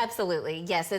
Absolutely. Yes,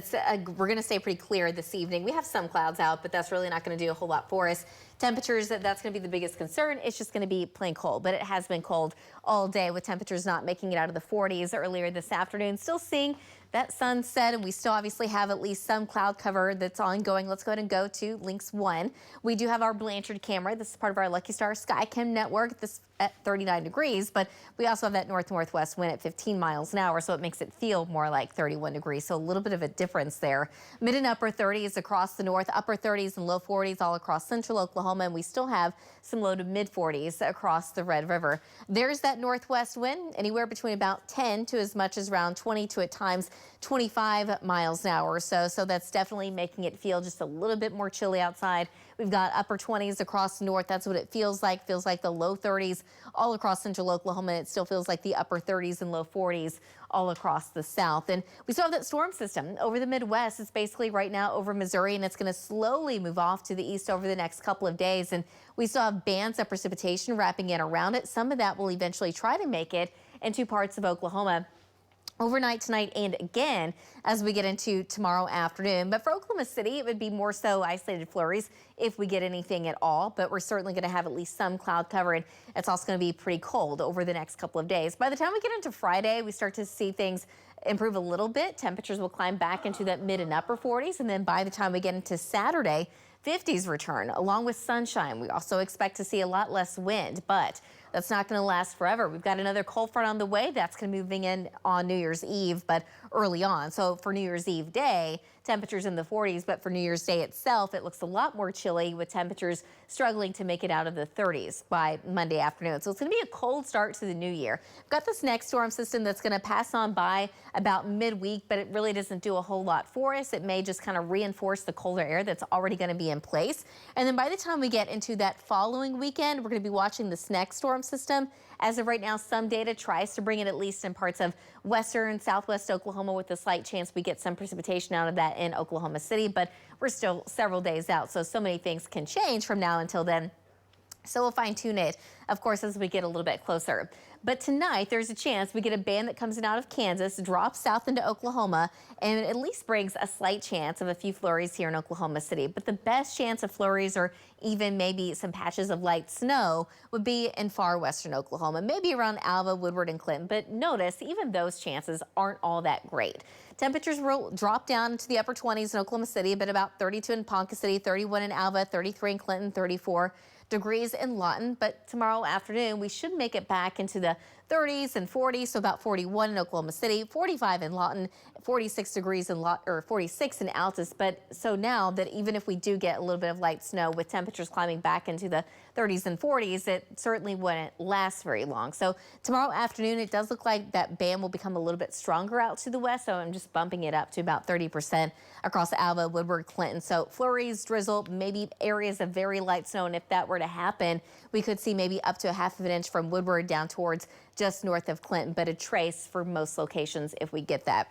we're going to stay pretty clear this evening. We have some clouds out, but that's really not going to do a whole lot for us. Temperatures, that's going to be the biggest concern. It's just going to be plain cold, but it has been cold all day with temperatures not making it out of the 40s earlier this afternoon. Still seeing that sunset, and we still obviously have at least some cloud cover that's ongoing. Let's go ahead and go to Lynx 1. We do have our Blanchard camera. This is part of our Lucky Star SkyCam network. This at 39 degrees, but we also have that north-northwest wind at 15 miles an hour, so it makes it feel more like 31 degrees. So a little bit of a difference there. Mid and upper 30s across the north, upper 30s and low 40s all across central Oklahoma, and we still have some low to mid 40s across the Red River. There's that northwest wind, anywhere between about 10 to as much as around 20 to at times 25 miles an hour or so. So that's definitely making it feel just a little bit more chilly outside. We've got upper 20s across the north. That's what it feels like. Feels like the low 30s all across central Oklahoma. It still feels like the upper 30s and low 40s all across the south. And we still have that storm system over the Midwest. It's basically right now over Missouri, and it's going to slowly move off to the east over the next couple of days. And we still have bands of precipitation wrapping in around it. Some of that will eventually try to make it into parts of Oklahoma overnight tonight and again as we get into tomorrow afternoon. But for Oklahoma City, it would be more so isolated flurries if we get anything at all. But we're certainly going to have at least some cloud cover, and it's also going to be pretty cold over the next couple of days. By the time we get into Friday, we start to see things improve a little bit. Temperatures will climb back into that mid and upper 40s. And then by the time we get into Saturday, 50s return along with sunshine. We also expect to see a lot less wind, but that's not going to last forever. We've got another cold front on the way. That's going to be moving in on New Year's Eve, but early on. So for New Year's Eve day, temperatures in the 40s, but for New Year's Day itself, it looks a lot more chilly with temperatures struggling to make it out of the 30s by Monday afternoon. So it's going to be a cold start to the new year. We've got this next storm system that's going to pass on by about midweek, but it really doesn't do a whole lot for us. It may just kind of reinforce the colder air that's already going to be in place. And then by the time we get into that following weekend, we're going to be watching this next storm system. As of right now, some data tries to bring it at least in parts of western, southwest Oklahoma with a slight chance we get some precipitation out of that in Oklahoma City, but we're still several days out. So many things can change from now until then. So we'll fine tune it, of course, as we get a little bit closer. But tonight, there's a chance we get a band that comes in out of Kansas, drops south into Oklahoma, and at least brings a slight chance of a few flurries here in Oklahoma City. But the best chance of flurries or even maybe some patches of light snow would be in far western Oklahoma, maybe around Alva, Woodward, and Clinton. But notice, even those chances aren't all that great. Temperatures will drop down to the upper 20s in Oklahoma City, but about 32 in Ponca City, 31 in Alva, 33 in Clinton, 34 degrees in Lawton. But tomorrow afternoon, we should make it back into the 30s and 40s, so about 41 in Oklahoma City, 45 in Lawton, 46 degrees in or 46 in Altus. But so now that even if we do get a little bit of light snow with temperatures climbing back into the 30s and 40s, it certainly wouldn't last very long. So tomorrow afternoon, it does look like that band will become a little bit stronger out to the west. So I'm just bumping it up to about 30% across Alva, Woodward, Clinton. So flurries, drizzle, maybe areas of very light snow. And if that were to happen, we could see maybe up to a half of an inch from Woodward down towards just north of Clinton, but a trace for most locations if we get that.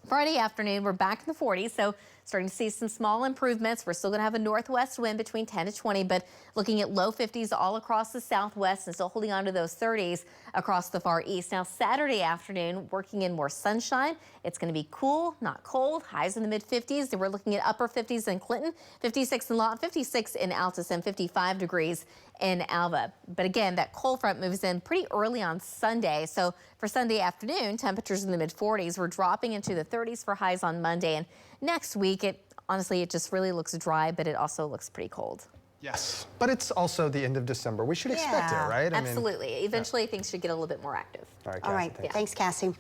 Friday afternoon, we're back in the 40s, so starting to see some small improvements. We're still going to have a northwest wind between 10 to 20, but looking at low 50s all across the southwest and still holding on to those 30s across the far east. Now, Saturday afternoon, working in more sunshine. It's going to be cool, not cold. Highs in the mid 50s. Then we're looking at upper 50s in Clinton, 56 in Lawton, 56 in Altus, and 55 degrees in Alva. But again, that cold front moves in pretty early on Sunday. So for Sunday afternoon, temperatures in the mid 40s. We're dropping into the 30s for highs on Monday. And next week, honestly, it just really looks dry, but it also looks pretty cold. Yes, but it's also the end of December. We should expect it, right? Absolutely. Eventually, things should get a little bit more active. All right, Cassie, All right. Thanks, Cassie.